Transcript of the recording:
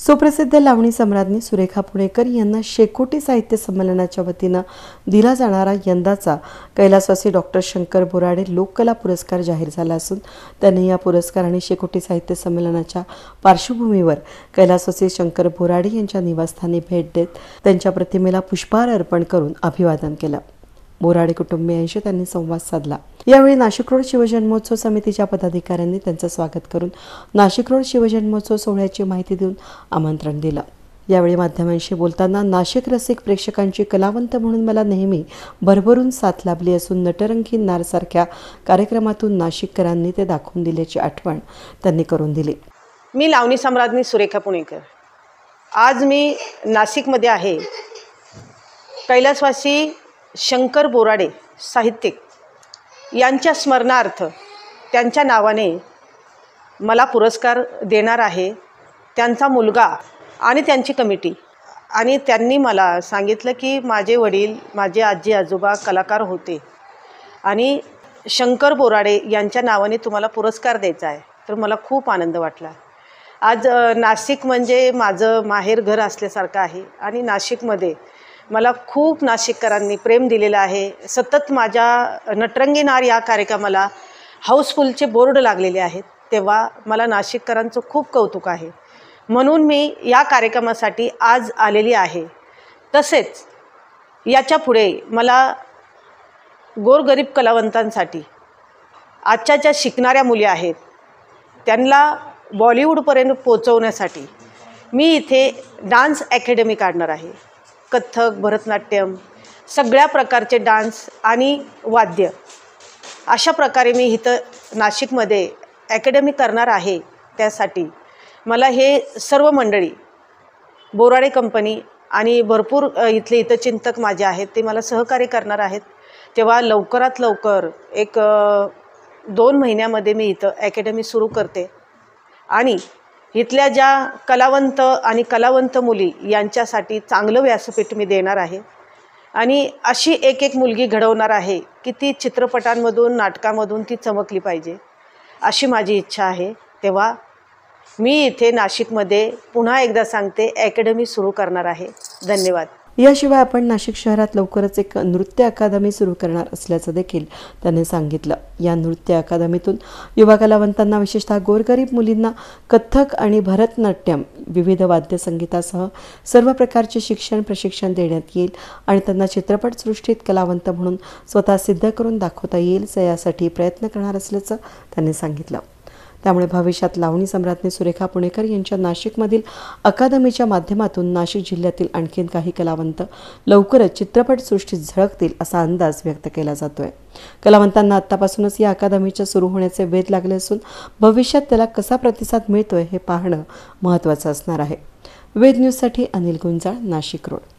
सुप्रसिद्ध लावणी सम्राज्ञी सुरेखा पुणेकर यांना शेकोटी साहित्य संमेलनाच्या वतीने दिला जाणारा यंदाचा कैलासवासी डॉक्टर शंकर बोराडे लोककला पुरस्कार जाहीर झाला असून त्यांनी या पुरस्कार आणि शेकोटी साहित्य संमेलनाच्या पार्श्वभूमीवर कैलासवासी शंकर बोराडे यांच्या निवासस्थानी भेट देत त्यांच्या प्रतिमेला पुष्पहार अर्पण करून अभिवादन केलं। बोराडे कुटुंबियांशी त्यांनी संवाद साधला। यावेळी नाशिक रोड शिवजन्मोत्सव समितीच्या पदाधिकाऱ्यांनी त्यांचं स्वागत करून नाशिक रोड शिवजन्मोत्सव सोहळ्याची माहिती देऊन आमंत्रण दिलं। यावेळी माध्यमांशी बोलताना नाशिक रसिक प्रेक्षकांची कलावंत म्हणून मला नेहमी भरभरून साथ लाभली असून नटरंगीन नारसारख्या कार्यक्रमातून नाशिककरांनी ते दाखवून दिल्याची आठवण त्यांनी करून दिली। मी लावणी सम्राज्ञी सुरेखा पुणेकर आज मी नाशिकमध्ये आहे। कैलासवासी शंकर बोराडे साहित्यिक यांच्या स्मरणार्थ त्यांच्या नावाने मला पुरस्कार देणार आहे त्यांचा मुलगा आणि त्यांची कमिटी। आणि त्यांनी मला सांगितलं की माझे वडील माझे आजी आजोबा कलाकार होते आणि शंकर बोराडे यांच्या नावाने तुम्हाला पुरस्कार द्यायचा आहे, तर मला खूप आनंद वाटला। आज नाशिक म्हणजे माझं माहेर घर असल्यासारखं आहे आणि नाशिकमध्ये मला खूप नाशिककरांनी प्रेम दिलेलं आहे। सतत माझ्या नटरंगी नार या कार्यक्रमाला हाऊसफुलचे बोर्ड लागलेले आहेत, तेव्हा मला नाशिककरांचं खूप कौतुक आहे। म्हणून मी या कार्यक्रमासाठी आज आलेली आहे। तसेच याच्या पुढे मला गोरगरीब कलावंतांसाठी आजच्या ज्या शिकणाऱ्या मुली आहेत त्यांना बॉलिवूडपर्यंत पोहोचवण्यासाठी मी इथे डान्स अकॅडमी काढणार आहे। कथ्थक, भरतनाट्यम, सगळ्या प्रकारचे डान्स आणि वाद्य अशा प्रकारे मी इथं नाशिकमध्ये अकॅडमी करणार आहे। त्यासाठी मला हे सर्व मंडळी बोराडे कंपनी आणि भरपूर इथले हितचिंतक माझे आहेत ते मला सहकार्य करणार आहेत। तेव्हा लवकरात लवकर एक 2 महिन्यामध्ये मी इथं अकॅडमी सुरू करते आणि इथल्या ज्या कलावंत आणि कलावंत मुली यांच्यासाठी चांगलं व्यासपीठ मी देणार आहे आणि अशी एक मुलगी घडवणार आहे की ती चित्रपटांमधून नाटकामधून ती चमकली पाहिजे अशी माझी इच्छा आहे। तेव्हा मी इथे नाशिकमध्ये पुन्हा एकदा सांगते अकॅडमी सुरू करणार आहे। धन्यवाद। याशिवाय आपण नाशिक शहरात लवकरच एक नृत्य अकादमी सुरू करणार असल्याचं देखील त्यांनी सांगितलं। या नृत्य अकादमीतून युवा कलावंतांना विशेषतः गोरगरीब मुलींना कथ्थक आणि भरतनाट्यम विविध वाद्यसंगीतासह सर्व प्रकारचे प्रशिक्षण देण्यात येईल आणि त्यांना चित्रपटसृष्टीत कलावंत म्हणून स्वतः सिद्ध करून दाखवता येईल यासाठी प्रयत्न करणार असल्याचं त्यांनी सांगितलं। त्यामुळे भविष्यात लावणी सम्राज्ञी सुरेखा पुणेकर यांच्या नाशिकमधील अकादमीच्या माध्यमातून नाशिक जिल्ह्यातील आणखीन काही कलावंत लवकरच चित्रपटसृष्टीत झळकतील असा अंदाज व्यक्त केला जातोय। कलावंतांना आतापासूनच या अकादमीच्या सुरू होण्याचे वेध लागले असून भविष्यात त्याला कसा प्रतिसाद मिळतोय हे पाहणं महत्त्वाचं असणार आहे। वेद न्यूजसाठी अनिल गुंजाळ, नाशिक रोड।